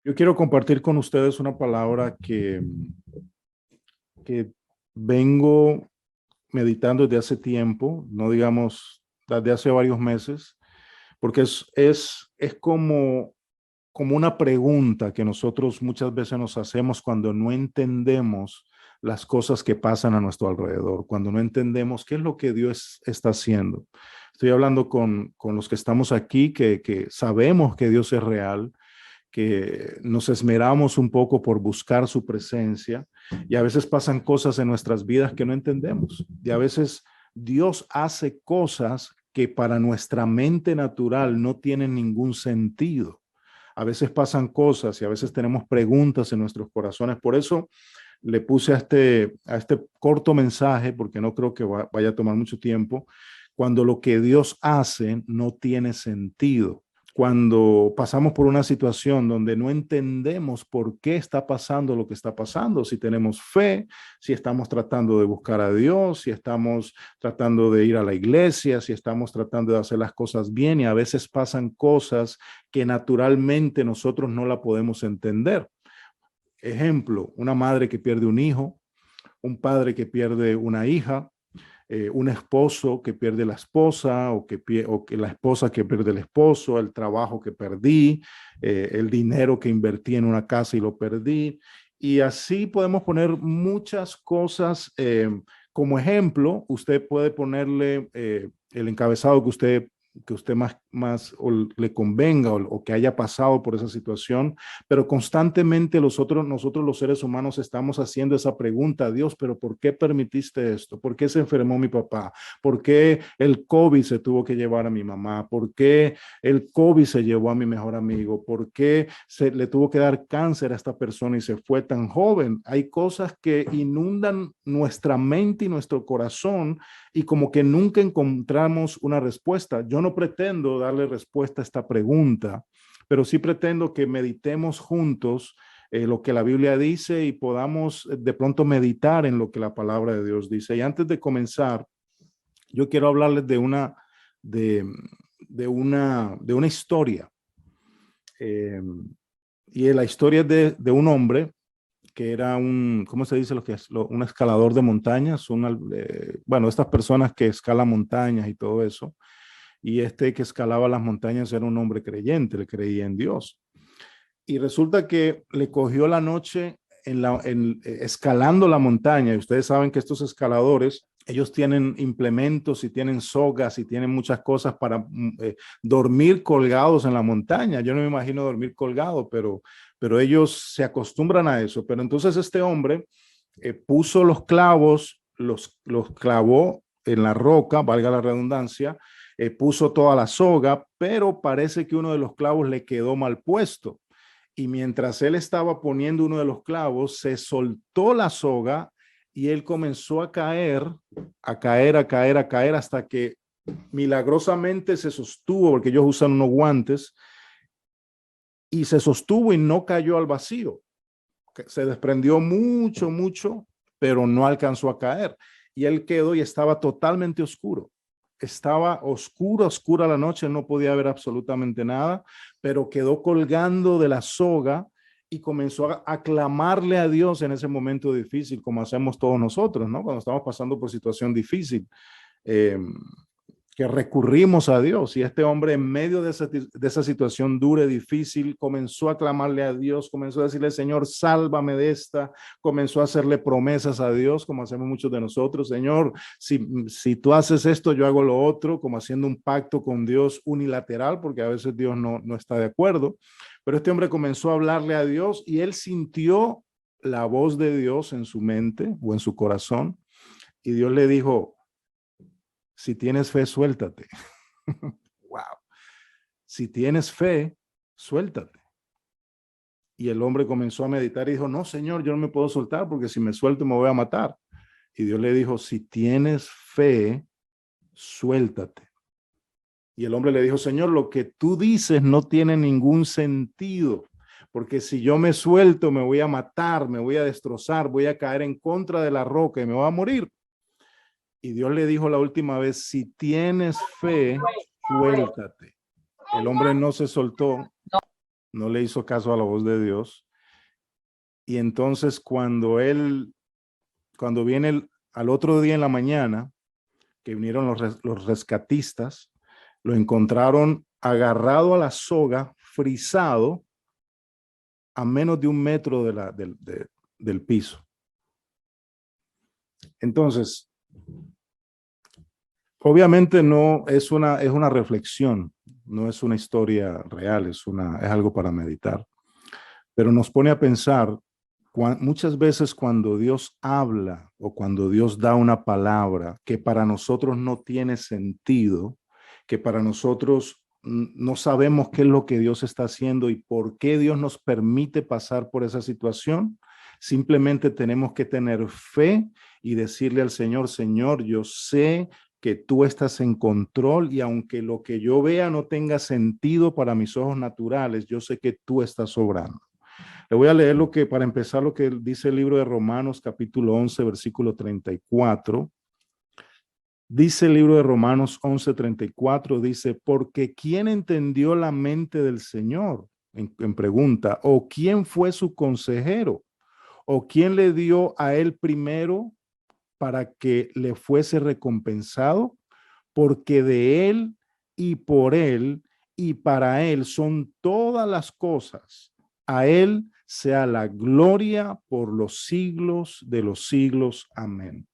Yo quiero compartir con ustedes una palabra que vengo meditando desde hace tiempo, no digamos desde hace varios meses, porque es como una pregunta que nosotros muchas veces nos hacemos cuando no entendemos las cosas que pasan a nuestro alrededor, cuando no entendemos qué es lo que Dios está haciendo. Estoy hablando con los que estamos aquí, que sabemos que Dios es real, que nos esmeramos un poco por buscar su presencia y a veces pasan cosas en nuestras vidas que no entendemos. Y a veces Dios hace cosas que para nuestra mente natural no tienen ningún sentido. A veces pasan cosas y a veces tenemos preguntas en nuestros corazones. Por eso le puse a este corto mensaje, porque no creo que vaya a tomar mucho tiempo, cuando lo que Dios hace no tiene sentido. Cuando pasamos por una situación donde no entendemos por qué está pasando lo que está pasando, si tenemos fe, si estamos tratando de buscar a Dios, si estamos tratando de ir a la iglesia, si estamos tratando de hacer las cosas bien, y a veces pasan cosas que naturalmente nosotros no la podemos entender. Ejemplo, una madre que pierde un hijo, un padre que pierde una hija, un esposo que pierde la esposa o que la esposa que pierde el esposo, el trabajo que perdí, el dinero que invertí en una casa y lo perdí. Y así podemos poner muchas cosas como ejemplo. Usted puede ponerle el encabezado que usted más o le convenga o que haya pasado por esa situación, pero constantemente nosotros los seres humanos estamos haciendo esa pregunta a Dios: pero ¿por qué permitiste esto? ¿Por qué se enfermó mi papá? ¿Por qué el COVID se tuvo que llevar a mi mamá? ¿Por qué el COVID se llevó a mi mejor amigo? ¿Por qué se le tuvo que dar cáncer a esta persona y se fue tan joven? Hay cosas que inundan nuestra mente y nuestro corazón y como que nunca encontramos una respuesta. Yo no pretendo darle respuesta a esta pregunta, pero sí pretendo que meditemos juntos lo que la Biblia dice y podamos de pronto meditar en lo que la palabra de Dios dice. Y antes de comenzar, yo quiero hablarles de, de una historia. Eh, y la historia es de un hombre que era ¿cómo se dice lo que es? Un escalador de montañas, bueno, estas personas que escalan montañas y todo eso. Y este que escalaba las montañas era un hombre creyente, le creía en Dios. Y resulta que le cogió la noche escalando la montaña. Y ustedes saben que estos escaladores, ellos tienen implementos y tienen sogas y tienen muchas cosas para dormir colgados en la montaña. Yo no me imagino dormir colgado, pero ellos se acostumbran a eso. Pero entonces este hombre puso los clavos, los clavó en la roca, valga la redundancia, puso toda la soga, pero parece que uno de los clavos le quedó mal puesto. Y mientras él estaba poniendo uno de los clavos, se soltó la soga y él comenzó a caer, a caer, a caer, a caer, hasta que milagrosamente se sostuvo, porque ellos usan unos guantes, y se sostuvo y no cayó al vacío. Se desprendió mucho, mucho, pero no alcanzó a caer. Y él quedó y estaba totalmente oscuro. Estaba oscura, oscura la noche, no podía ver absolutamente nada, pero quedó colgando de la soga y comenzó a clamarle a Dios en ese momento difícil, como hacemos todos nosotros, ¿no? Cuando estamos pasando por situación difícil, eh, que recurrimos a Dios. Y este hombre, en medio de esa situación dura y difícil, comenzó a clamarle a Dios, comenzó a decirle: Señor, sálvame de esta. Comenzó a hacerle promesas a Dios, como hacemos muchos de nosotros: Señor, si tú haces esto, yo hago lo otro, como haciendo un pacto con Dios unilateral, porque a veces Dios no está de acuerdo. Pero este hombre comenzó a hablarle a Dios y él sintió la voz de Dios en su mente o en su corazón, y Dios le dijo: si tienes fe, suéltate. Wow. Si tienes fe, suéltate. Y el hombre comenzó a meditar y dijo: no, Señor, yo no me puedo soltar, porque si me suelto me voy a matar. Y Dios le dijo: si tienes fe, suéltate. Y el hombre le dijo: Señor, lo que tú dices no tiene ningún sentido, porque si yo me suelto me voy a matar, me voy a destrozar, voy a caer en contra de la roca y me voy a morir. Y Dios le dijo la última vez: si tienes fe, suéltate. El hombre no se soltó no le hizo caso a la voz de Dios. Y entonces cuando viene al otro día en la mañana, que vinieron los rescatistas, lo encontraron agarrado a la soga, frisado a menos de 1 metro del piso. Entonces, obviamente no es una reflexión, no es una historia real, es algo para meditar, pero nos pone a pensar muchas veces cuando Dios habla o cuando Dios da una palabra que para nosotros no tiene sentido, que para nosotros no sabemos qué es lo que Dios está haciendo y por qué Dios nos permite pasar por esa situación, simplemente tenemos que tener fe y decirle al Señor, Señor, yo sé que tú estás en control y aunque lo que yo vea no tenga sentido para mis ojos naturales, yo sé que tú estás obrando. Le voy a leer para empezar, lo que dice el libro de Romanos, capítulo 11, versículo 34. Dice el libro de Romanos 11:34, dice, porque ¿quién entendió la mente del Señor? En pregunta, ¿o quién fue su consejero? ¿O quién le dio a él primero para que le fuese recompensado? Porque de él y por él y para él son todas las cosas. A él sea la gloria por los siglos de los siglos. Amén.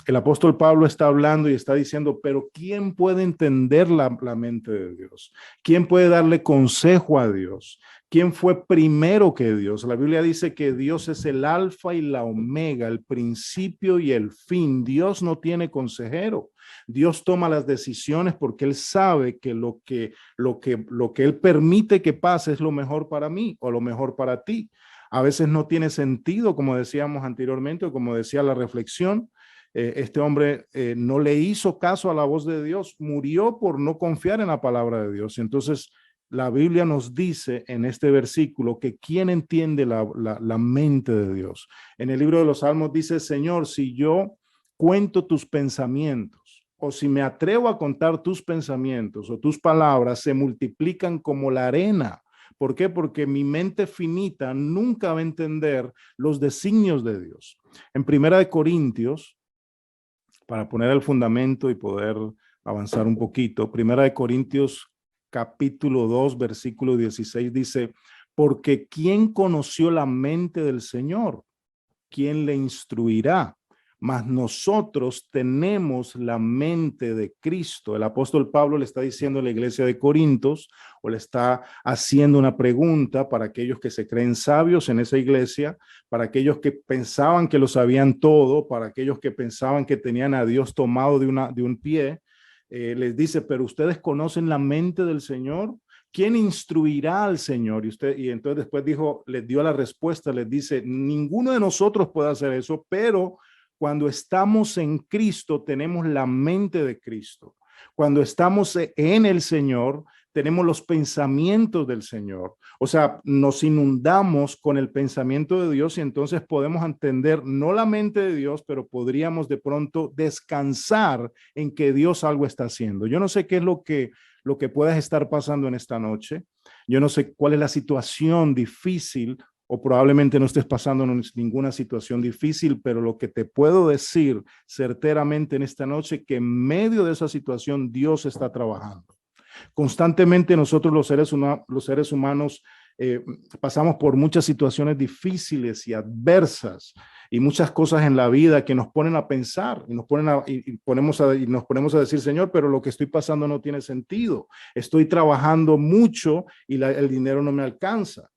El apóstol Pablo está hablando y está diciendo, pero ¿quién puede entender la mente de Dios? ¿Quién puede darle consejo a Dios? ¿Quién fue primero que Dios? La Biblia dice que Dios es el alfa y la omega, el principio y el fin. Dios no tiene consejero. Dios toma las decisiones porque Él sabe que lo que Él permite que pase es lo mejor para mí o lo mejor para ti. A veces no tiene sentido, como decíamos anteriormente o como decía la reflexión. Este hombre no le hizo caso a la voz de Dios, murió por no confiar en la palabra de Dios. Entonces, la Biblia nos dice en este versículo que quién entiende la mente de Dios. En el libro de los Salmos dice, Señor, si yo cuento tus pensamientos o si me atrevo a contar tus pensamientos o tus palabras, se multiplican como la arena. ¿Por qué? Porque mi mente finita nunca va a entender los designios de Dios. En Primera de Corintios, para poner el fundamento y poder avanzar un poquito, Primera de Corintios capítulo 2, versículo 16 dice, porque ¿quién conoció la mente del Señor? ¿Quién le instruirá? Mas nosotros tenemos la mente de Cristo. El apóstol Pablo le está diciendo a la iglesia de Corintios, o le está haciendo una pregunta para aquellos que se creen sabios en esa iglesia, para aquellos que pensaban que lo sabían todo, para aquellos que pensaban que tenían a Dios tomado de un pie. Les dice, pero ustedes conocen la mente del Señor. ¿Quién instruirá al Señor? Y entonces después les dio la respuesta, les dice, ninguno de nosotros puede hacer eso, pero cuando estamos en Cristo, tenemos la mente de Cristo. Cuando estamos en el Señor, tenemos los pensamientos del Señor. O sea, nos inundamos con el pensamiento de Dios y entonces podemos entender no la mente de Dios, pero podríamos de pronto descansar en que Dios algo está haciendo. Yo no sé qué es lo que puedas estar pasando en esta noche. Yo no sé cuál es la situación difícil o probablemente no estés pasando ninguna situación difícil, pero lo que te puedo decir certeramente en esta noche, que en medio de esa situación Dios está trabajando. Constantemente nosotros los seres humanos pasamos por muchas situaciones difíciles y adversas y muchas cosas en la vida que nos ponen a pensar y nos ponemos a decir, Señor, pero lo que estoy pasando no tiene sentido. Estoy trabajando mucho y el dinero no me alcanza.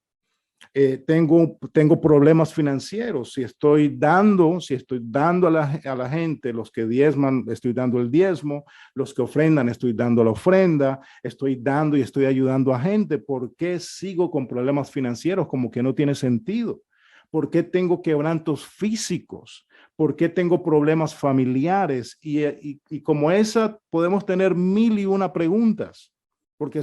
Tengo problemas financieros. Si estoy dando a la gente, los que diezman, estoy dando el diezmo, los que ofrendan, estoy dando la ofrenda, estoy dando y estoy ayudando a gente. ¿Por qué sigo con problemas financieros? Como que no tiene sentido. ¿Por qué tengo quebrantos físicos? ¿Por qué tengo problemas familiares? Y como esa podemos tener 1001 preguntas, porque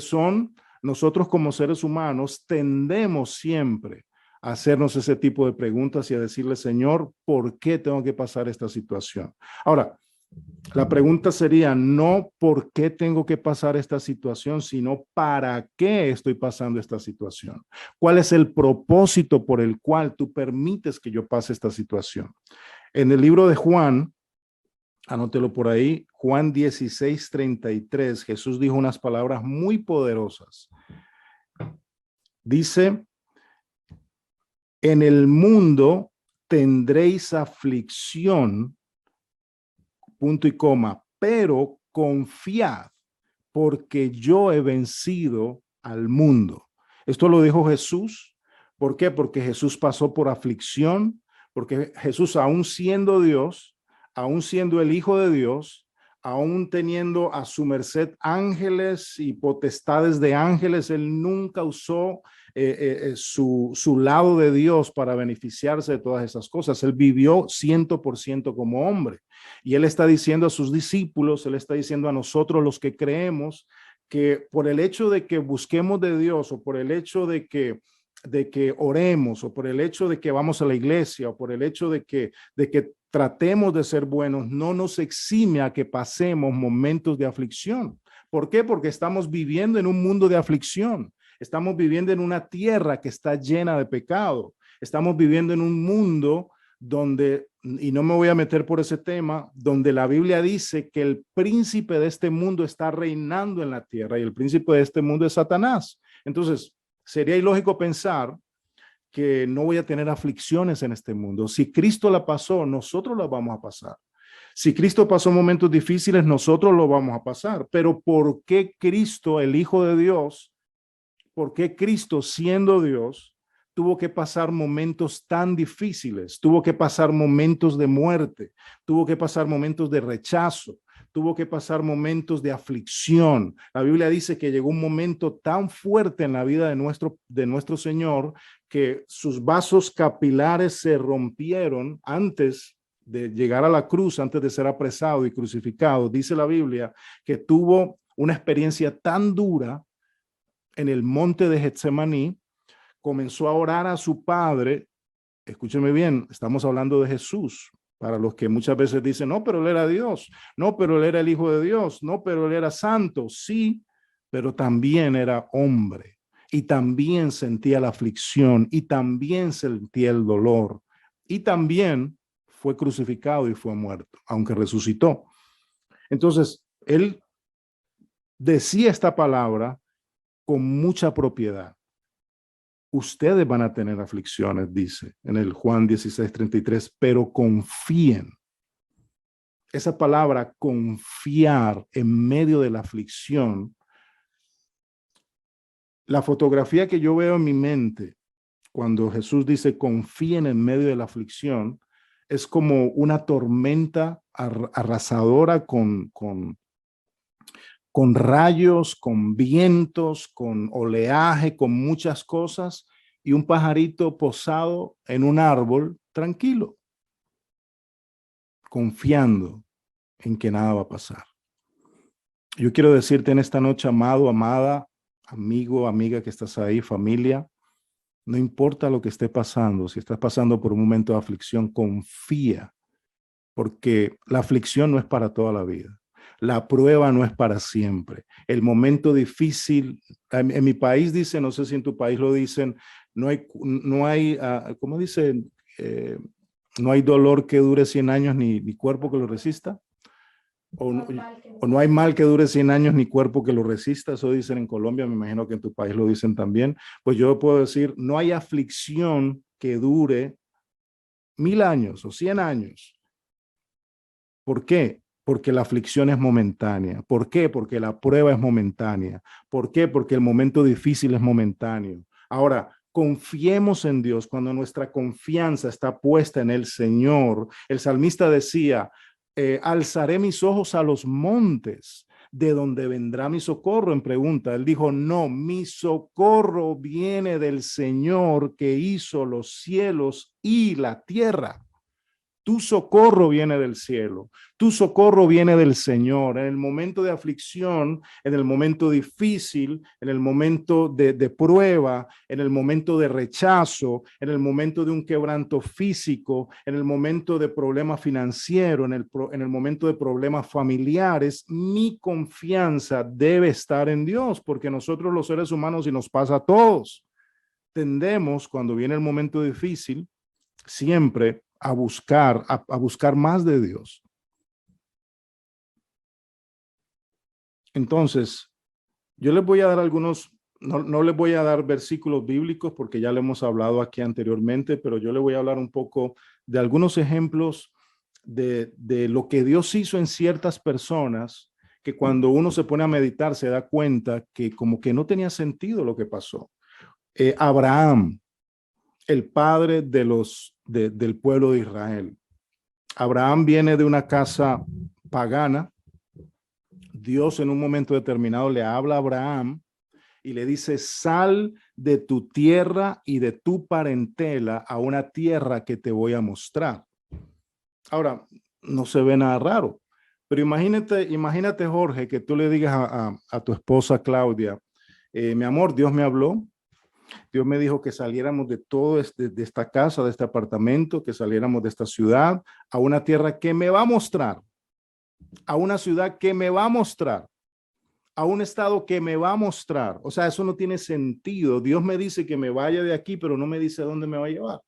nosotros como seres humanos tendemos siempre a hacernos ese tipo de preguntas y a decirle, Señor, ¿por qué tengo que pasar esta situación? Ahora, La pregunta sería no por qué tengo que pasar esta situación, sino para qué estoy pasando esta situación. ¿Cuál es el propósito por el cual tú permites que yo pase esta situación? En el libro de Juan, anótelo por ahí, Juan 16:33, Jesús dijo unas palabras muy poderosas. Dice, en el mundo tendréis aflicción, punto y coma, pero confiad, porque yo he vencido al mundo. Esto lo dijo Jesús. ¿Por qué? Porque Jesús pasó por aflicción, porque Jesús, aún siendo Dios, aún siendo el Hijo de Dios, aún teniendo a su merced ángeles y potestades de ángeles, él nunca usó su lado de Dios para beneficiarse de todas esas cosas. Él vivió 100% como hombre. Y él está diciendo a sus discípulos, él está diciendo a nosotros los que creemos, que por el hecho de que busquemos de Dios o por el hecho de que oremos o por el hecho de que vamos a la iglesia o por el hecho de que tratemos de ser buenos, no nos exime a que pasemos momentos de aflicción. ¿Por qué? Porque estamos viviendo en un mundo de aflicción. Estamos viviendo en una tierra que está llena de pecado. Estamos viviendo en un mundo donde, y no me voy a meter por ese tema, donde la Biblia dice que el príncipe de este mundo está reinando en la tierra y el príncipe de este mundo es Satanás. Entonces, sería ilógico pensar que no voy a tener aflicciones en este mundo. Si Cristo la pasó, nosotros la vamos a pasar. Si Cristo pasó momentos difíciles, nosotros lo vamos a pasar. Pero ¿por qué Cristo, el Hijo de Dios, por qué Cristo, siendo Dios, tuvo que pasar momentos tan difíciles? Tuvo que pasar momentos de muerte, tuvo que pasar momentos de rechazo, tuvo que pasar momentos de aflicción. La Biblia dice que llegó un momento tan fuerte en la vida de nuestro Señor que sus vasos capilares se rompieron antes de llegar a la cruz, antes de ser apresado y crucificado. Dice la Biblia que tuvo una experiencia tan dura en el monte de Getsemaní, comenzó a orar a su padre. Escúcheme bien, estamos hablando de Jesús. Para los que muchas veces dicen, no, pero él era Dios, no, pero él era el Hijo de Dios, no, pero él era santo, sí, pero también era hombre y también sentía la aflicción y también sentía el dolor y también fue crucificado y fue muerto, aunque resucitó. Entonces, él decía esta palabra con mucha propiedad. Ustedes van a tener aflicciones, dice en el Juan 16:33, pero confíen. Esa palabra confiar en medio de la aflicción, la fotografía que yo veo en mi mente cuando Jesús dice confíen en medio de la aflicción, es como una tormenta arrasadora con rayos, con vientos, con oleaje, con muchas cosas, y un pajarito posado en un árbol tranquilo, confiando en que nada va a pasar. Yo quiero decirte en esta noche, amado, amada, amigo, amiga que estás ahí, familia, no importa lo que esté pasando, si estás pasando por un momento de aflicción, confía, porque la aflicción no es para toda la vida. La prueba no es para siempre. El momento difícil, en mi país dicen, no sé si en tu país lo dicen, no hay ¿cómo dicen? No hay dolor que dure 100 años ni cuerpo que lo resista. O no hay mal que dure 100 años ni cuerpo que lo resista. Eso dicen en Colombia, me imagino que en tu país lo dicen también. Pues yo puedo decir, no hay aflicción que dure 1000 años o 100 años. ¿Por qué? Porque la aflicción es momentánea. ¿Por qué? Porque la prueba es momentánea. ¿Por qué? Porque el momento difícil es momentáneo. Ahora, confiemos en Dios cuando nuestra confianza está puesta en el Señor. El salmista decía, alzaré mis ojos a los montes, ¿de donde vendrá mi socorro? En pregunta, él dijo, no, mi socorro viene del Señor que hizo los cielos y la tierra. Tu socorro viene del cielo. Tu socorro viene del Señor. En el momento de aflicción, en el momento difícil, en el momento de prueba, en el momento de rechazo, en el momento de un quebranto físico, en el momento de problema financiero, en el momento de problemas familiares, mi confianza debe estar en Dios, porque nosotros los seres humanos, y nos pasa a todos, tendemos, cuando viene el momento difícil, siempre a buscar más de Dios. Entonces, yo les voy a dar algunos, no les voy a dar versículos bíblicos porque ya lo hemos hablado aquí anteriormente, pero yo les voy a hablar un poco de algunos ejemplos de lo que Dios hizo en ciertas personas, que cuando uno se pone a meditar se da cuenta que como que no tenía sentido lo que pasó. Abraham, el padre del pueblo de Israel. Abraham viene de una casa pagana. Dios en un momento determinado le habla a Abraham y le dice: sal de tu tierra y de tu parentela a una tierra que te voy a mostrar. Ahora, no se ve nada raro, pero imagínate, Jorge, que tú le digas a tu esposa Claudia: mi amor, Dios me habló. Dios me dijo que saliéramos de todo de esta casa, de este apartamento, que saliéramos de esta ciudad a una tierra que me va a mostrar, a una ciudad que me va a mostrar, a un estado que me va a mostrar. O sea, eso no tiene sentido. Dios me dice que me vaya de aquí, pero no me dice dónde me va a llevar.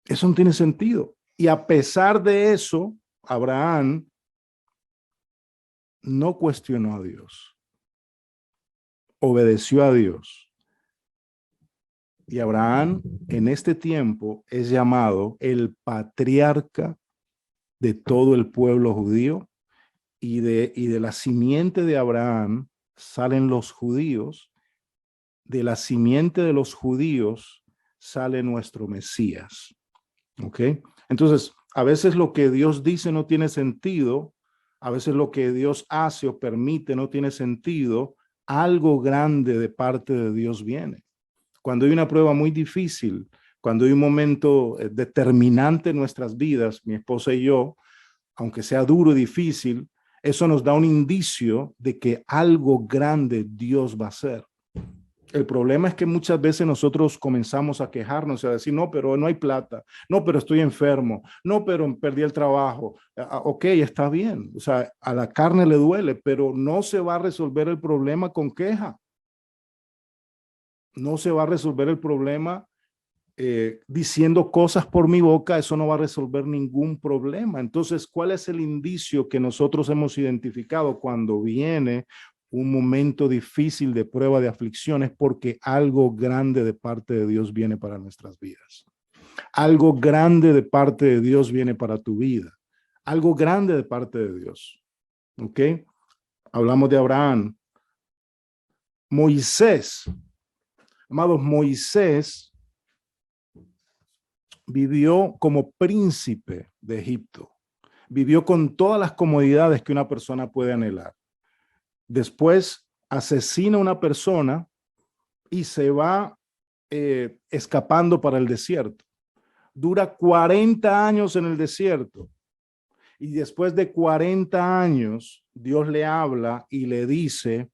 Eso no tiene sentido. Y a pesar de eso, Abraham no cuestionó a Dios, obedeció a Dios. Y Abraham en este tiempo es llamado el patriarca de todo el pueblo judío, y de la simiente de Abraham salen los judíos, de la simiente de los judíos sale nuestro Mesías. ¿Ok? Entonces, a veces lo que Dios dice no tiene sentido, a veces lo que Dios hace o permite no tiene sentido, algo grande de parte de Dios viene. Cuando hay una prueba muy difícil, cuando hay un momento determinante en nuestras vidas, mi esposa y yo, aunque sea duro y difícil, eso nos da un indicio de que algo grande Dios va a hacer. El problema es que muchas veces nosotros comenzamos a quejarnos y a decir: no, pero no hay plata, no, pero estoy enfermo, no, pero perdí el trabajo. Ok, está bien, o sea, a la carne le duele, pero no se va a resolver el problema con queja. No se va a resolver el problema diciendo cosas por mi boca. Eso no va a resolver ningún problema. Entonces, ¿cuál es el indicio que nosotros hemos identificado cuando viene un momento difícil de prueba, de aflicciones? Porque algo grande de parte de Dios viene para nuestras vidas. Algo grande de parte de Dios viene para tu vida. Algo grande de parte de Dios. ¿Ok? Hablamos de Abraham. Moisés. Amados, Moisés vivió como príncipe de Egipto. Vivió con todas las comodidades que una persona puede anhelar. Después asesina a una persona y se va escapando para el desierto. Dura 40 años en el desierto. Y después de 40 años, Dios le habla y le dice: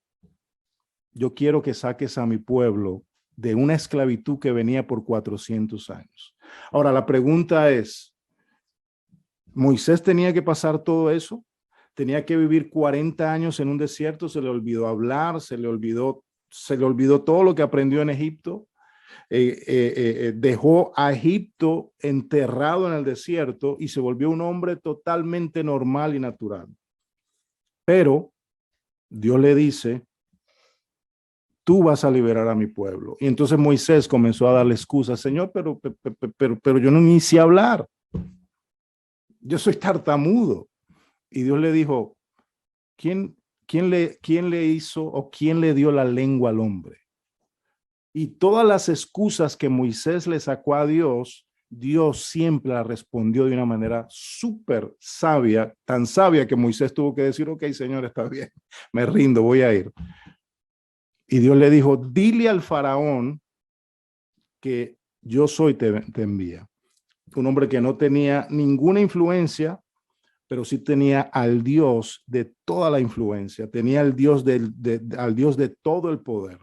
yo quiero que saques a mi pueblo de una esclavitud que venía por 400 años. Ahora, la pregunta es: ¿Moisés tenía que pasar todo eso? ¿Tenía que vivir 40 años en un desierto? ¿Se le olvidó hablar? ¿Se le olvidó todo lo que aprendió en Egipto? Dejó a Egipto enterrado en el desierto y se volvió un hombre totalmente normal y natural. Pero Dios le dice: tú vas a liberar a mi pueblo. Y entonces Moisés comenzó a darle excusas: Señor, pero yo no inicié a hablar. Yo soy tartamudo. Y Dios le dijo: ¿quién le hizo o quién le dio la lengua al hombre? Y todas las excusas que Moisés le sacó a Dios, Dios siempre la respondió de una manera súper sabia, tan sabia que Moisés tuvo que decir: ok, Señor, está bien, me rindo, voy a ir. Y Dios le dijo: dile al faraón que yo soy te envía. un hombre que no tenía ninguna influencia, pero sí tenía al Dios de toda la influencia, tenía al Dios al Dios de todo el poder.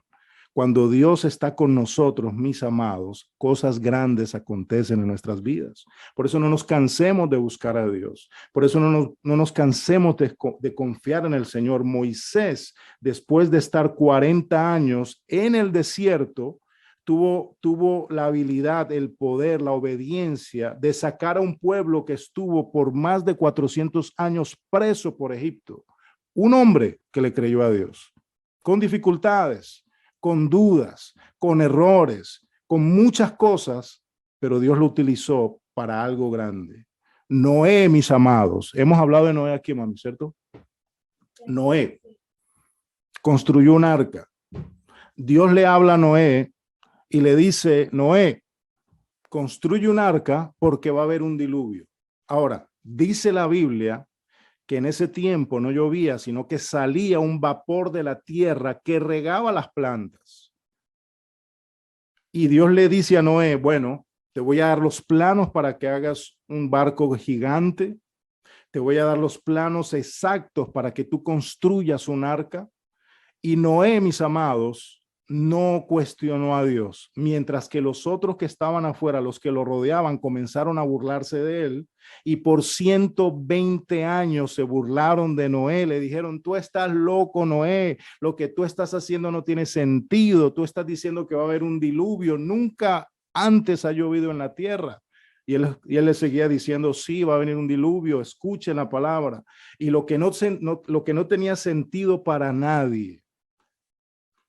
Cuando Dios está con nosotros, mis amados, cosas grandes acontecen en nuestras vidas. Por eso no nos cansemos de buscar a Dios. Por eso no nos cansemos de confiar en el Señor. Moisés, después de estar 40 años en el desierto, tuvo la habilidad, el poder, la obediencia de sacar a un pueblo que estuvo por más de 400 años preso por Egipto. Un hombre que le creyó a Dios, con dificultades, con dudas, con errores, con muchas cosas, pero Dios lo utilizó para algo grande. Noé, mis amados, hemos hablado de Noé aquí, mami, ¿cierto? Noé construyó un arca. Dios le habla a Noé y le dice, Noé, construye un arca porque va a haber un diluvio. Ahora, dice la Biblia que en ese tiempo no llovía, sino que salía un vapor de la tierra que regaba las plantas. Y Dios le dice a Noé, bueno, te voy a dar los planos para que hagas un barco gigante, te voy a dar los planos exactos para que tú construyas un arca. Y Noé, mis amados, no cuestionó a Dios, mientras que los otros que estaban afuera, los que lo rodeaban, comenzaron a burlarse de él y por 120 años se burlaron de Noé, le dijeron, tú estás loco, Noé, lo que tú estás haciendo no tiene sentido, tú estás diciendo que va a haber un diluvio, nunca antes ha llovido en la tierra. Y él le seguía diciendo, sí, va a venir un diluvio, escuchen la palabra. Y lo que no tenía sentido para nadie,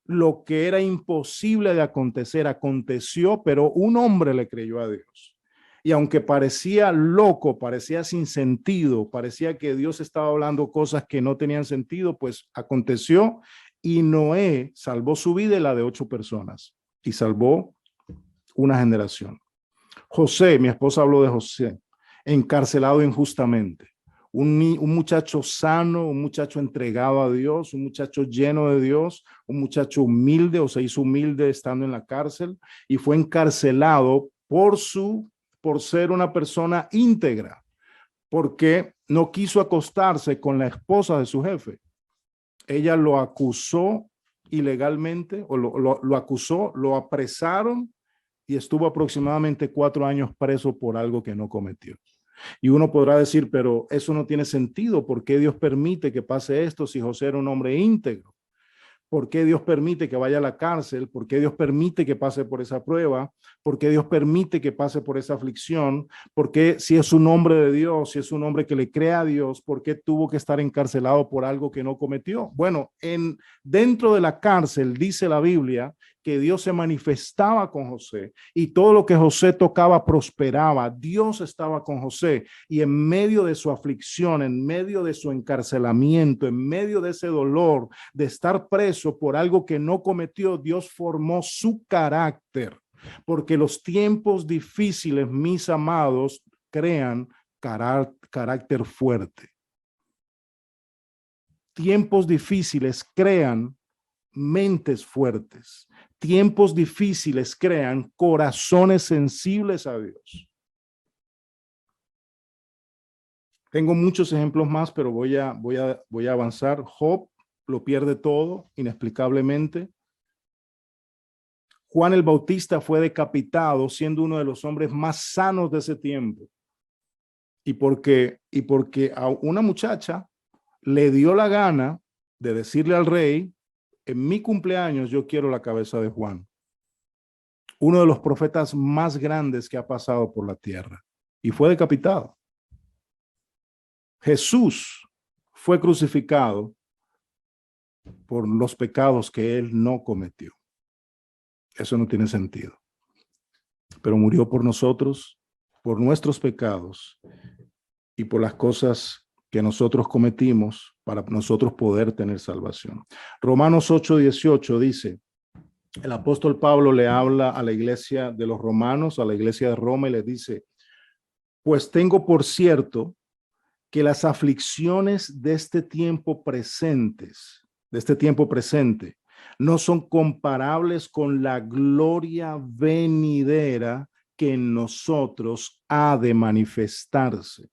lo que era imposible de acontecer, aconteció, pero un hombre le creyó a Dios. Y aunque parecía loco, parecía sin sentido, parecía que Dios estaba hablando cosas que no tenían sentido, pues aconteció y Noé salvó su vida y la de 8 personas y salvó una generación. José, mi esposa habló de José, encarcelado injustamente. Un muchacho sano, un muchacho entregado a Dios, un muchacho lleno de Dios, un muchacho humilde o se hizo humilde estando en la cárcel y fue encarcelado por ser una persona íntegra, porque no quiso acostarse con la esposa de su jefe. Ella lo acusó ilegalmente o lo acusó, lo apresaron y estuvo aproximadamente 4 años preso por algo que no cometió. Y uno podrá decir, pero eso no tiene sentido. ¿Por qué Dios permite que pase esto si José era un hombre íntegro? ¿Por qué Dios permite que vaya a la cárcel? ¿Por qué Dios permite que pase por esa prueba? ¿Por qué Dios permite que pase por esa aflicción? ¿Por qué, si es un hombre de Dios, si es un hombre que le cree a Dios, por qué tuvo que estar encarcelado por algo que no cometió? Bueno, dentro de la cárcel dice la Biblia que Dios se manifestaba con José y todo lo que José tocaba prosperaba. Dios estaba con José y en medio de su aflicción, en medio de su encarcelamiento, en medio de ese dolor de estar preso por algo que no cometió, Dios formó su carácter, porque los tiempos difíciles, mis amados, crean carácter fuerte. Tiempos difíciles crean mentes fuertes. Tiempos difíciles crean corazones sensibles a Dios. Tengo muchos ejemplos más, pero voy a avanzar. Job lo pierde todo inexplicablemente. Juan el Bautista fue decapitado siendo uno de los hombres más sanos de ese tiempo. Y porque a una muchacha le dio la gana de decirle al rey, en mi cumpleaños yo quiero la cabeza de Juan, uno de los profetas más grandes que ha pasado por la tierra, y fue decapitado. Jesús fue crucificado por los pecados que él no cometió. Eso no tiene sentido. Pero murió por nosotros, por nuestros pecados y por las cosas que nosotros cometimos para nosotros poder tener salvación. Romanos 8:18 dice, el apóstol Pablo le habla a la iglesia de los romanos, a la iglesia de Roma y le dice, pues tengo por cierto que las aflicciones de este tiempo presente, no son comparables con la gloria venidera que en nosotros ha de manifestarse.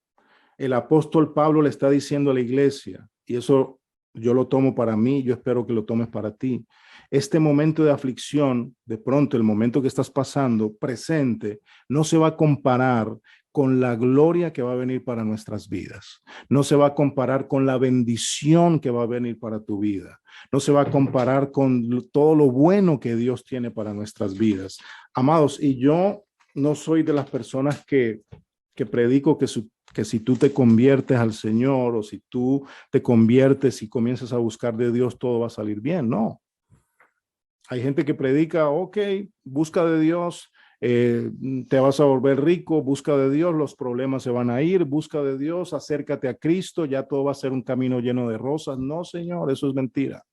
El apóstol Pablo le está diciendo a la iglesia, y eso yo lo tomo para mí, yo espero que lo tomes para ti. Este momento de aflicción, de pronto el momento que estás pasando presente, no se va a comparar con la gloria que va a venir para nuestras vidas. No se va a comparar con la bendición que va a venir para tu vida. No se va a comparar con todo lo bueno que Dios tiene para nuestras vidas. Amados, y yo no soy de las personas que predico que si tú te conviertes al Señor o si tú te conviertes y comienzas a buscar de Dios, todo va a salir bien. No. Hay gente que predica, ok, busca de Dios, te vas a volver rico, busca de Dios, los problemas se van a ir, busca de Dios, acércate a Cristo, ya todo va a ser un camino lleno de rosas. No, Señor, eso es mentira.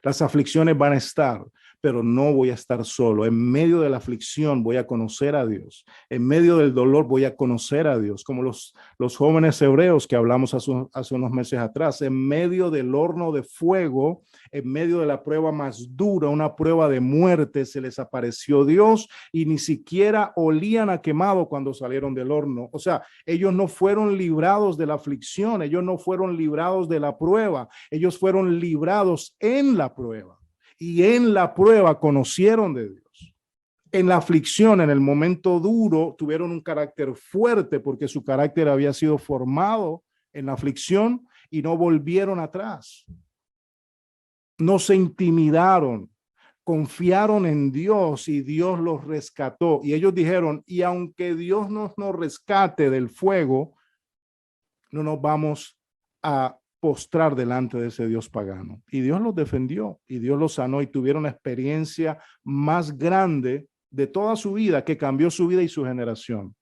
Las aflicciones van a estar, pero no voy a estar solo. En medio de la aflicción voy a conocer a Dios. En medio del dolor voy a conocer a Dios, como los jóvenes hebreos que hablamos hace unos meses atrás. En medio del horno de fuego, en medio de la prueba más dura, una prueba de muerte, se les apareció Dios y ni siquiera olían a quemado cuando salieron del horno. O sea, ellos no fueron librados de la aflicción, ellos no fueron librados de la prueba, ellos fueron librados en la prueba. Y en la prueba conocieron de Dios. En la aflicción, en el momento duro, tuvieron un carácter fuerte porque su carácter había sido formado en la aflicción y no volvieron atrás. No se intimidaron, confiaron en Dios y Dios los rescató. Y ellos dijeron, y aunque Dios nos rescate del fuego, no nos vamos a postrar delante de ese Dios pagano. Y Dios los defendió y Dios los sanó y tuvieron la experiencia más grande de toda su vida, que cambió su vida y su generación.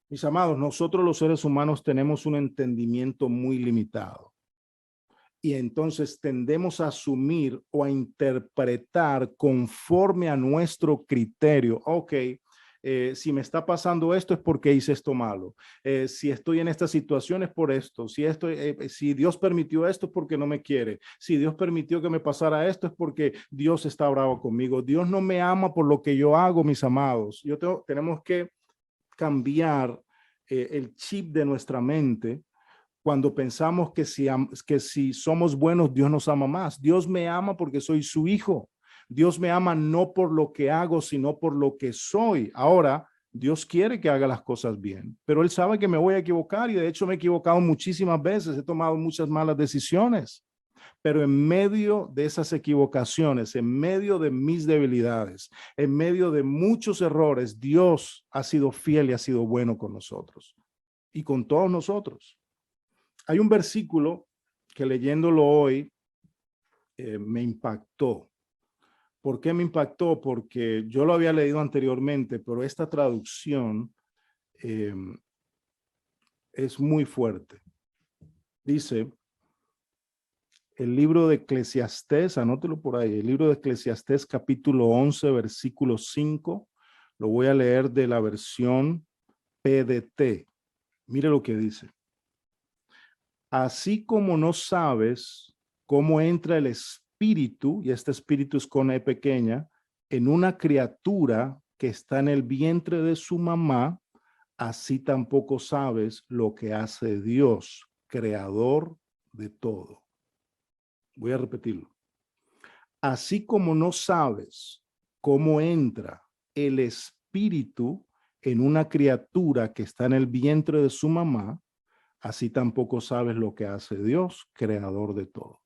Mis amados, nosotros los seres humanos tenemos un entendimiento muy limitado. Y entonces tendemos a asumir o a interpretar conforme a nuestro criterio. Ok, si me está pasando esto es porque hice esto malo. Si estoy en esta situación es por esto. Si Dios permitió esto es porque no me quiere. Si Dios permitió que me pasara esto es porque Dios está bravo conmigo. Dios no me ama por lo que yo hago, mis amados. Tenemos que cambiar el chip de nuestra mente cuando pensamos que si somos buenos, Dios nos ama más. Dios me ama porque soy su hijo. Dios me ama no por lo que hago, sino por lo que soy. Ahora, Dios quiere que haga las cosas bien, pero Él sabe que me voy a equivocar y de hecho me he equivocado muchísimas veces. He tomado muchas malas decisiones, pero en medio de esas equivocaciones, en medio de mis debilidades, en medio de muchos errores, Dios ha sido fiel y ha sido bueno con nosotros y con todos nosotros. Hay un versículo que leyéndolo hoy me impactó. ¿Por qué me impactó? Porque yo lo había leído anteriormente, pero esta traducción es muy fuerte. Dice, el libro de Eclesiastés, anótelo por ahí, el libro de Eclesiastés capítulo 11, versículo 5, lo voy a leer de la versión PDT. Mire lo que dice. Así como no sabes cómo entra el espíritu, y este espíritu es con E pequeña, en una criatura que está en el vientre de su mamá, así tampoco sabes lo que hace Dios, creador de todo. Voy a repetirlo. Así como no sabes cómo entra el espíritu en una criatura que está en el vientre de su mamá, así tampoco sabes lo que hace Dios, creador de todo.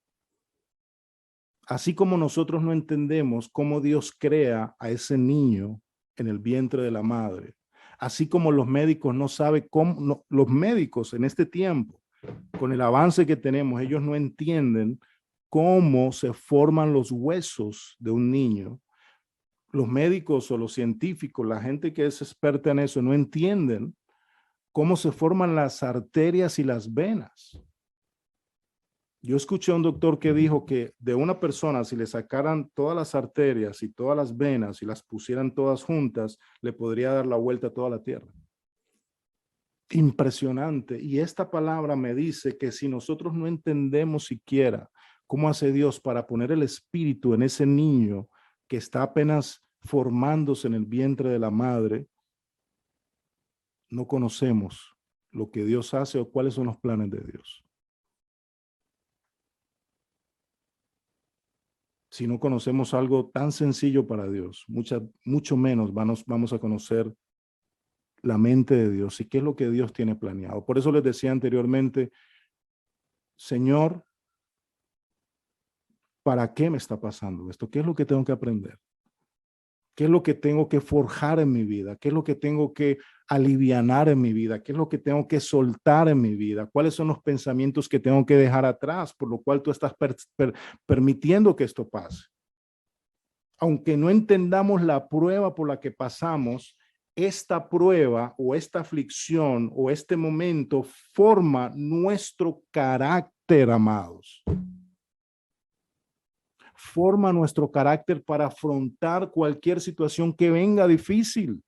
Así como nosotros no entendemos cómo Dios crea a ese niño en el vientre de la madre, así como los médicos no saben cómo, los médicos en este tiempo, con el avance que tenemos, ellos no entienden cómo se forman los huesos de un niño. Los médicos o los científicos, la gente que es experta en eso, no entienden cómo se forman las arterias y las venas. Yo escuché a un doctor que dijo que de una persona, si le sacaran todas las arterias y todas las venas y las pusieran todas juntas, le podría dar la vuelta a toda la tierra. Impresionante. Y esta palabra me dice que si nosotros no entendemos siquiera cómo hace Dios para poner el espíritu en ese niño que está apenas formándose en el vientre de la madre, no conocemos lo que Dios hace o cuáles son los planes de Dios. Si no conocemos algo tan sencillo para Dios, mucho menos vamos a conocer la mente de Dios y qué es lo que Dios tiene planeado. Por eso les decía anteriormente, Señor, ¿para qué me está pasando esto? ¿Qué es lo que tengo que aprender? ¿Qué es lo que tengo que forjar en mi vida? ¿Qué es lo que tengo que alivianar en mi vida? ¿Qué es lo que tengo que soltar en mi vida? ¿Cuáles son los pensamientos que tengo que dejar atrás, por lo cual tú estás permitiendo que esto pase? Aunque no entendamos la prueba por la que pasamos, esta prueba o esta aflicción o este momento forma nuestro carácter, amados. Forma nuestro carácter para afrontar cualquier situación que venga difícil.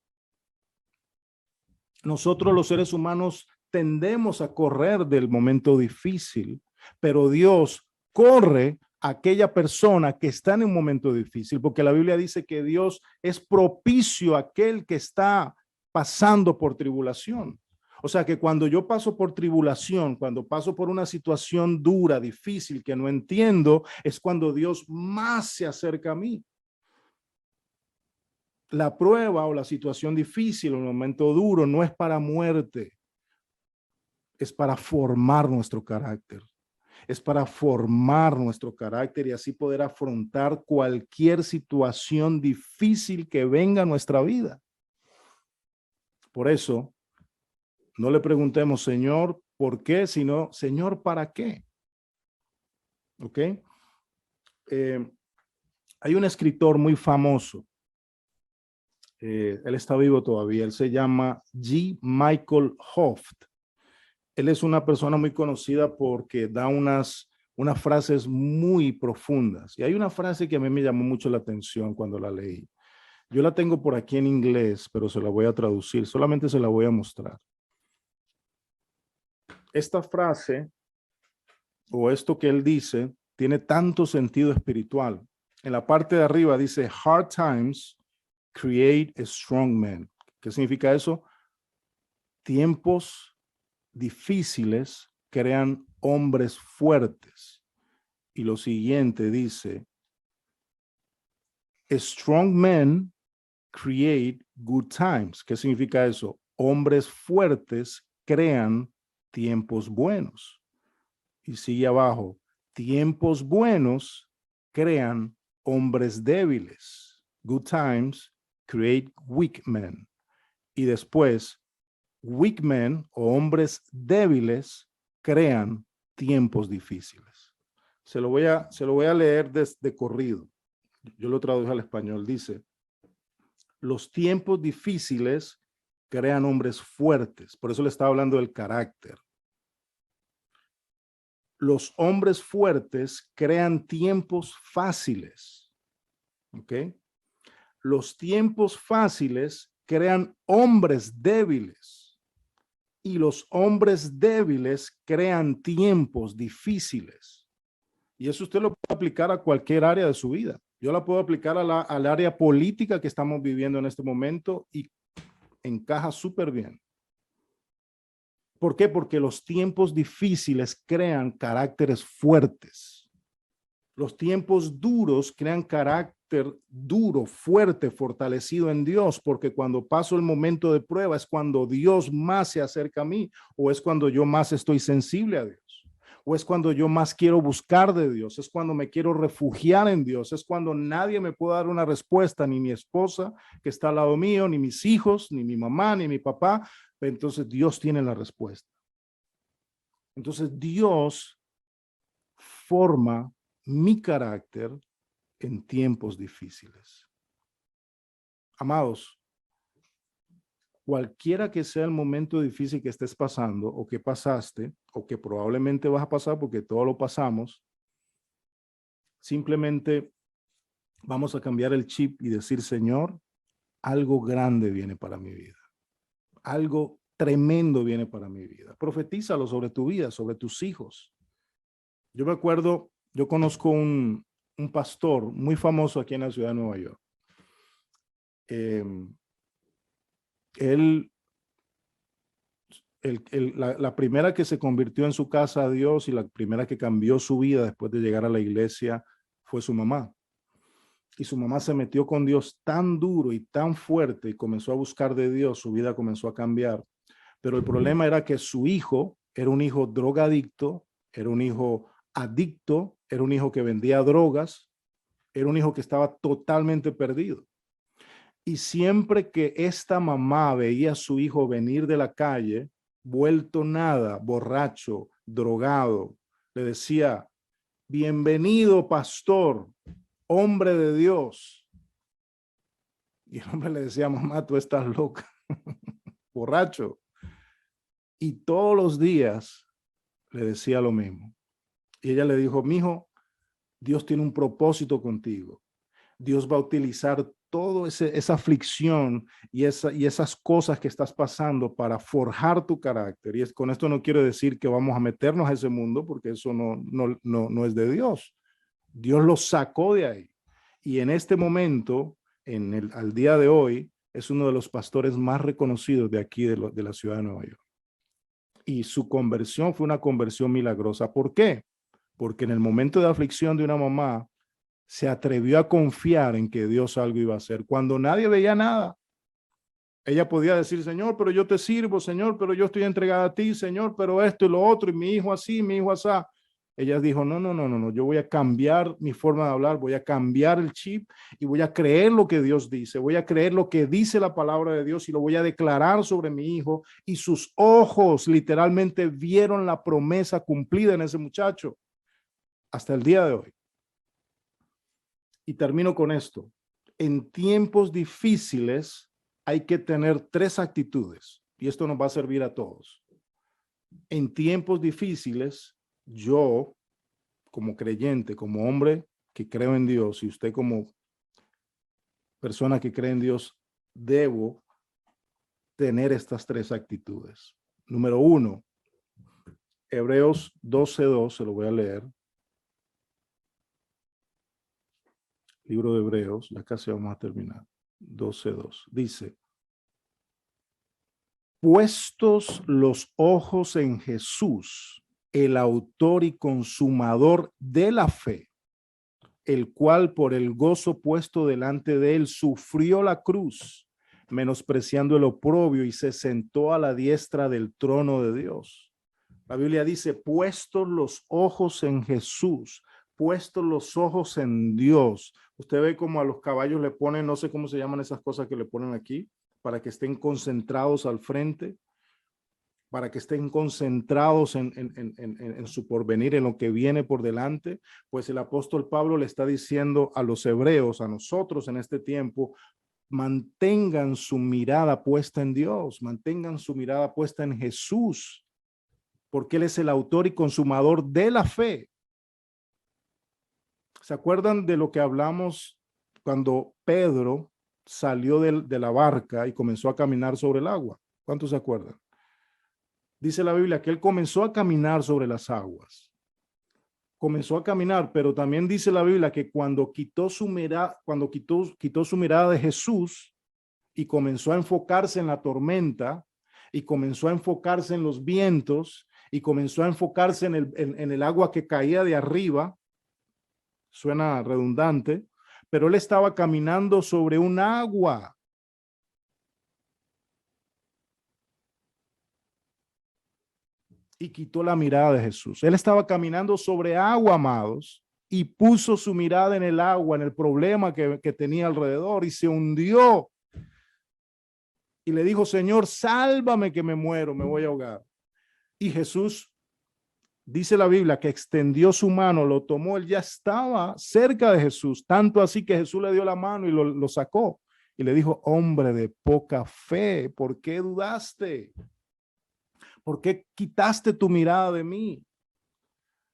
Nosotros los seres humanos tendemos a correr del momento difícil, pero Dios corre a aquella persona que está en un momento difícil, porque la Biblia dice que Dios es propicio a aquel que está pasando por tribulación. O sea que cuando yo paso por tribulación, cuando paso por una situación dura, difícil, que no entiendo, es cuando Dios más se acerca a mí. La prueba o la situación difícil o el momento duro no es para muerte, es para formar nuestro carácter. Es para formar nuestro carácter y así poder afrontar cualquier situación difícil que venga a nuestra vida. Por eso, no le preguntemos, Señor, ¿por qué? Sino, Señor, ¿para qué? ¿Ok? Hay un escritor muy famoso. Él está vivo todavía. Él se llama G. Michael Hoft. Él es una persona muy conocida porque da unas frases muy profundas. Y hay una frase que a mí me llamó mucho la atención cuando la leí. Yo la tengo por aquí en inglés, pero se la voy a traducir. Solamente se la voy a mostrar. Esta frase o esto que él dice tiene tanto sentido espiritual. En la parte de arriba dice, hard times create a strong man. ¿Qué significa eso? Tiempos difíciles crean hombres fuertes. Y lo siguiente dice, strong men create good times. ¿Qué significa eso? Hombres fuertes crean tiempos buenos. Y sigue abajo, tiempos buenos crean hombres débiles. Good times create weak men. Y después, weak men o hombres débiles crean tiempos difíciles. Se lo voy a leer de corrido. Yo lo traduje al español. Dice, los tiempos difíciles crean hombres fuertes. Por eso le estaba hablando del carácter. Los hombres fuertes crean tiempos fáciles. ¿Ok? Los tiempos fáciles crean hombres débiles. Y los hombres débiles crean tiempos difíciles. Y eso usted lo puede aplicar a cualquier área de su vida. Yo la puedo aplicar al área política que estamos viviendo en este momento y encaja súper bien. ¿Por qué? Porque los tiempos difíciles crean caracteres fuertes. Los tiempos duros crean carácter duro, fuerte, fortalecido en Dios, porque cuando paso el momento de prueba es cuando Dios más se acerca a mí, o es cuando yo más estoy sensible a Dios, o es cuando yo más quiero buscar de Dios, es cuando me quiero refugiar en Dios, es cuando nadie me puede dar una respuesta, ni mi esposa que está al lado mío, ni mis hijos, ni mi mamá, ni mi papá. Entonces Dios tiene la respuesta. Entonces Dios forma mi carácter en tiempos difíciles. Amados, cualquiera que sea el momento difícil que estés pasando o que pasaste o que probablemente vas a pasar porque todos lo pasamos, simplemente vamos a cambiar el chip y decir, Señor, algo grande viene para mi vida. Algo tremendo viene para mi vida. Profetízalo sobre tu vida, sobre tus hijos. Yo me acuerdo, yo conozco un pastor muy famoso aquí en la ciudad de Nueva York. eh, él, la primera que se convirtió en su casa a Dios y la primera que cambió su vida después de llegar a la iglesia fue su mamá. Y su mamá se metió con Dios tan duro y tan fuerte y comenzó a buscar de Dios, su vida comenzó a cambiar. Pero el problema era que su hijo era un hijo drogadicto, era un hijo adicto, era un hijo que vendía drogas, era un hijo que estaba totalmente perdido. Y siempre que esta mamá veía a su hijo venir de la calle, vuelto nada, borracho, drogado, le decía, bienvenido, pastor, hombre de Dios. Y el hombre le decía, mamá, tú estás loca, borracho. Y todos los días le decía lo mismo. Y ella le dijo, mijo, Dios tiene un propósito contigo. Dios va a utilizar toda esa aflicción y esas cosas que estás pasando para forjar tu carácter. Y con esto no quiero decir que vamos a meternos a ese mundo, porque eso no es de Dios. Dios lo sacó de ahí. Y en este momento, al día de hoy, es uno de los pastores más reconocidos de aquí, de la ciudad de Nueva York. Y su conversión fue una conversión milagrosa. ¿Por qué? Porque en el momento de aflicción de una mamá, se atrevió a confiar en que Dios algo iba a hacer. Cuando nadie veía nada, ella podía decir, Señor, pero yo te sirvo, Señor, pero yo estoy entregada a ti, Señor, pero esto y lo otro, y mi hijo así, mi hijo así. Ella dijo, no, yo voy a cambiar mi forma de hablar, voy a cambiar el chip y voy a creer lo que Dios dice, voy a creer lo que dice la palabra de Dios y lo voy a declarar sobre mi hijo. Y sus ojos literalmente vieron la promesa cumplida en ese muchacho hasta el día de hoy. Y termino con esto. En tiempos difíciles hay que tener 3 actitudes y esto nos va a servir a todos. En tiempos difíciles, yo como creyente, como hombre que creo en Dios y usted como persona que cree en Dios, debo tener estas 3 actitudes. Número 1, Hebreos 12:2, se lo voy a leer. Libro de Hebreos, ya casi vamos a terminar. 12:2. Dice, puestos los ojos en Jesús, el autor y consumador de la fe, el cual por el gozo puesto delante de él sufrió la cruz, menospreciando el oprobio y se sentó a la diestra del trono de Dios. La Biblia dice, puestos los ojos en Jesús, puestos los ojos en Dios. Usted ve como a los caballos le ponen, no sé cómo se llaman esas cosas que le ponen aquí, para que estén concentrados al frente, para que estén concentrados en su porvenir, en lo que viene por delante. Pues el apóstol Pablo le está diciendo a los hebreos, a nosotros en este tiempo, mantengan su mirada puesta en Dios, mantengan su mirada puesta en Jesús, porque Él es el autor y consumador de la fe. ¿Se acuerdan de lo que hablamos cuando Pedro salió de la barca y comenzó a caminar sobre el agua? ¿Cuántos se acuerdan? Dice la Biblia que él comenzó a caminar sobre las aguas. Comenzó a caminar, pero también dice la Biblia que cuando quitó su mirada, quitó su mirada de Jesús y comenzó a enfocarse en la tormenta y comenzó a enfocarse en los vientos y comenzó a enfocarse en el agua que caía de arriba, suena redundante, pero él estaba caminando sobre un agua. Y quitó la mirada de Jesús. Él estaba caminando sobre agua, amados, y puso su mirada en el agua, en el problema que tenía alrededor, y se hundió. Y le dijo, Señor, sálvame que me muero, me voy a ahogar. Y Jesús, dice la Biblia, que extendió su mano, lo tomó, él ya estaba cerca de Jesús, tanto así que Jesús le dio la mano y lo sacó. Y le dijo, hombre de poca fe, ¿por qué dudaste? ¿Por qué quitaste tu mirada de mí?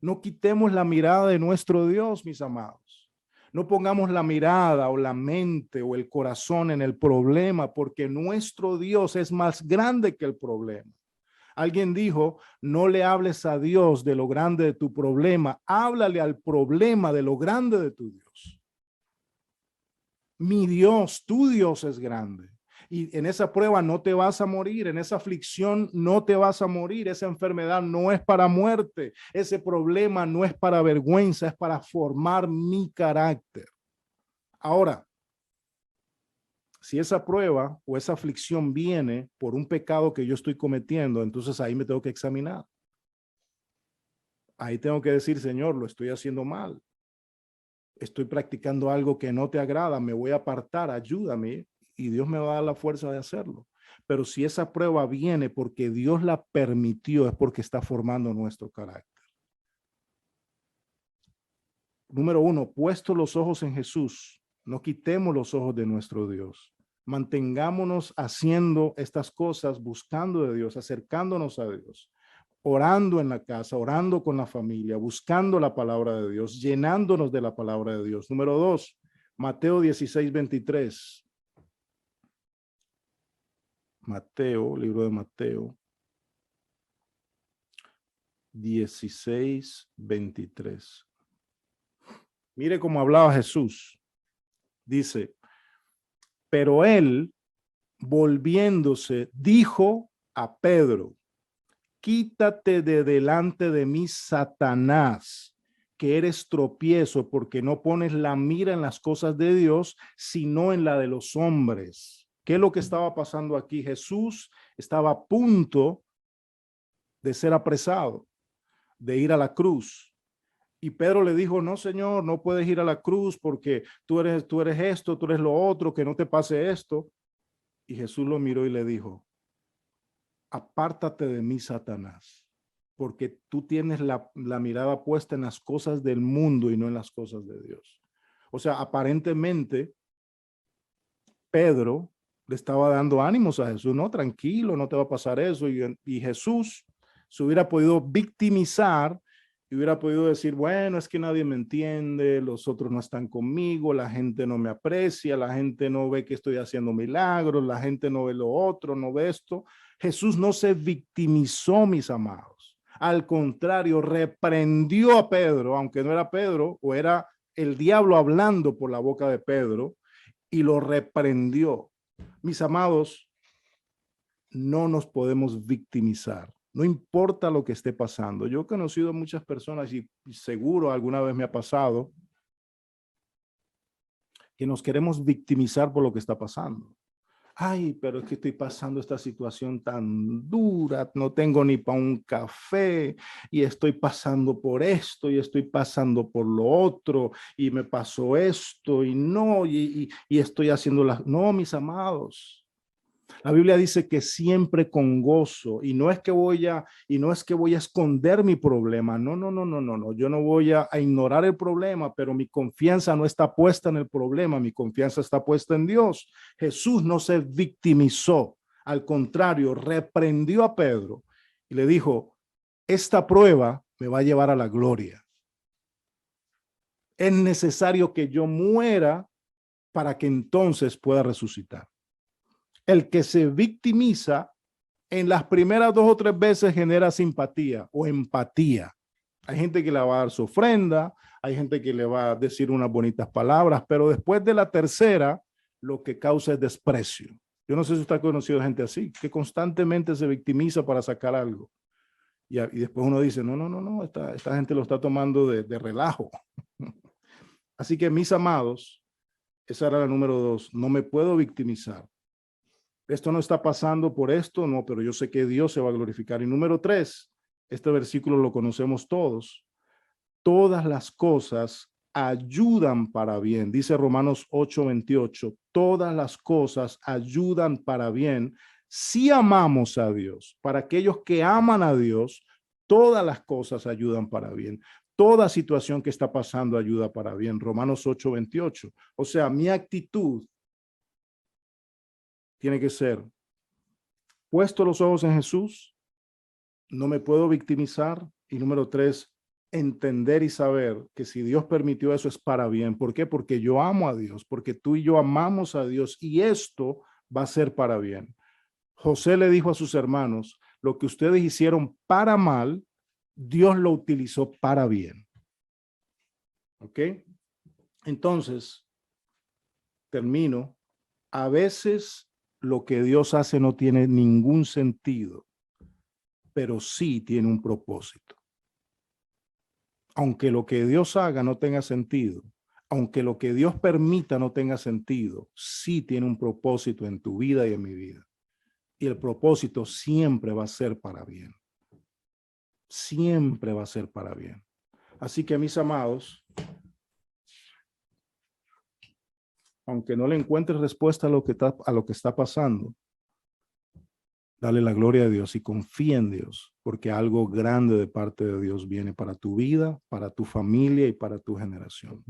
No quitemos la mirada de nuestro Dios, mis amados. No pongamos la mirada o la mente o el corazón en el problema, porque nuestro Dios es más grande que el problema. Alguien dijo, no le hables a Dios de lo grande de tu problema, háblale al problema de lo grande de tu Dios. Mi Dios, tu Dios es grande. Y en esa prueba no te vas a morir, en esa aflicción no te vas a morir, esa enfermedad no es para muerte, ese problema no es para vergüenza, es para formar mi carácter. Ahora, si esa prueba o esa aflicción viene por un pecado que yo estoy cometiendo, entonces ahí me tengo que examinar. Ahí tengo que decir, Señor, lo estoy haciendo mal. Estoy practicando algo que no te agrada, me voy a apartar, ayúdame, y Dios me va a dar la fuerza de hacerlo. Pero si esa prueba viene porque Dios la permitió, es porque está formando nuestro carácter. Número uno, puesto los ojos en Jesús, no quitemos los ojos de nuestro Dios. Mantengámonos haciendo estas cosas, buscando de Dios, acercándonos a Dios, orando en la casa, orando con la familia, buscando la palabra de Dios, llenándonos de la palabra de Dios. Número dos, Mateo 16:23. Mateo, libro de Mateo 16:23. Mire cómo hablaba Jesús. Dice, pero él, volviéndose, dijo a Pedro, quítate de delante de mí, Satanás, que eres tropiezo porque no pones la mira en las cosas de Dios, sino en la de los hombres. ¿Qué es lo que estaba pasando aquí? Jesús estaba a punto de ser apresado, de ir a la cruz. Y Pedro le dijo, no, Señor, no puedes ir a la cruz porque tú eres esto, tú eres lo otro, que no te pase esto. Y Jesús lo miró y le dijo, apártate de mí, Satanás, porque tú tienes la mirada puesta en las cosas del mundo y no en las cosas de Dios. O sea, aparentemente, Pedro le estaba dando ánimos a Jesús, no, tranquilo, no te va a pasar eso. Y Jesús se hubiera podido victimizar y hubiera podido decir, bueno, es que nadie me entiende, los otros no están conmigo, la gente no me aprecia, la gente no ve que estoy haciendo milagros, la gente no ve lo otro, no ve esto. Jesús no se victimizó, mis amados. Al contrario, reprendió a Pedro, aunque no era Pedro, o era el diablo hablando por la boca de Pedro, y lo reprendió. Mis amados, no nos podemos victimizar. No importa lo que esté pasando. Yo he conocido a muchas personas y seguro alguna vez me ha pasado que nos queremos victimizar por lo que está pasando. Ay, pero es que estoy pasando esta situación tan dura, no tengo ni para un café y estoy pasando por esto y estoy pasando por lo otro y me pasó esto y no, y estoy haciendo las... No, mis amados. La Biblia dice que siempre con gozo, y no es que voy a esconder mi problema. No, no, no, no, no, no. Yo no voy a ignorar el problema, pero mi confianza no está puesta en el problema, mi confianza está puesta en Dios. Jesús no se victimizó, al contrario, reprendió a Pedro y le dijo, esta prueba me va a llevar a la gloria. Es necesario que yo muera para que entonces pueda resucitar. El que se victimiza en las primeras 2 o 3 veces genera simpatía o empatía. Hay gente que le va a dar su ofrenda, hay gente que le va a decir unas bonitas palabras, pero después de la tercera, lo que causa es desprecio. Yo no sé si usted ha conocido gente así, que constantemente se victimiza para sacar algo. Y después uno dice, no, no, no, no, esta gente lo está tomando de relajo. Así que, mis amados, esa era la número 2, no me puedo victimizar. Esto no está pasando por esto, no, pero yo sé que Dios se va a glorificar. Y número 3, este versículo lo conocemos todos. Todas las cosas ayudan para bien. Dice Romanos 8:28, todas las cosas ayudan para bien si amamos a Dios. Para aquellos que aman a Dios, todas las cosas ayudan para bien. Toda situación que está pasando ayuda para bien. Romanos 8:28. O sea, mi actitud tiene que ser, puesto los ojos en Jesús, no me puedo victimizar. Y número 3, entender y saber que si Dios permitió eso es para bien. ¿Por qué? Porque yo amo a Dios, porque tú y yo amamos a Dios y esto va a ser para bien. José le dijo a sus hermanos, lo que ustedes hicieron para mal, Dios lo utilizó para bien. ¿Ok? Entonces, termino, a veces lo que Dios hace no tiene ningún sentido, pero sí tiene un propósito. Aunque lo que Dios haga no tenga sentido, aunque lo que Dios permita no tenga sentido, sí tiene un propósito en tu vida y en mi vida. Y el propósito siempre va a ser para bien. Siempre va a ser para bien. Así que, mis amados, aunque no le encuentres respuesta a lo que está pasando, dale la gloria a Dios y confía en Dios, porque algo grande de parte de Dios viene para tu vida, para tu familia y para tu generación.